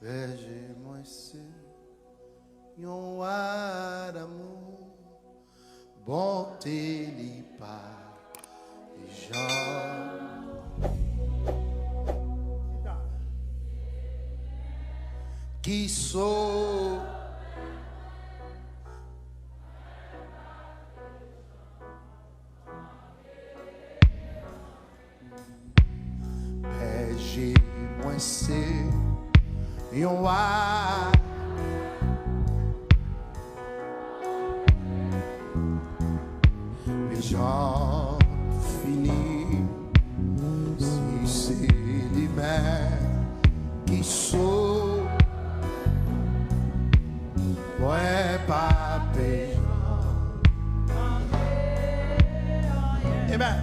Berger moi c'est yon roi d'amour, bonté li pas les gens. Qui sauve berger moi c'est yon roi. Les gens finis si c'est les mains qui sauvent. Ouais, pape. Amen.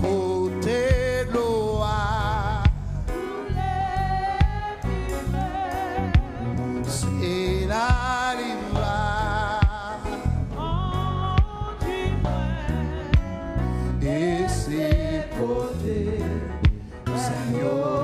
Côté de l'eau, c'est la riva. Et c'est côté, Seigneur.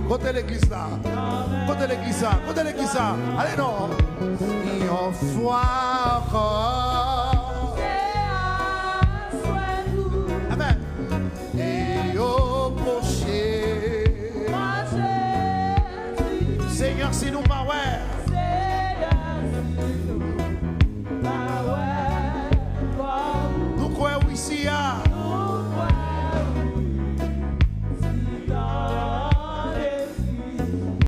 Côté l'église là, côté l'église là, côté l'église là. Allez non, une fois encore. Amen. Et au prochain, Seigneur, si nous pas ouais.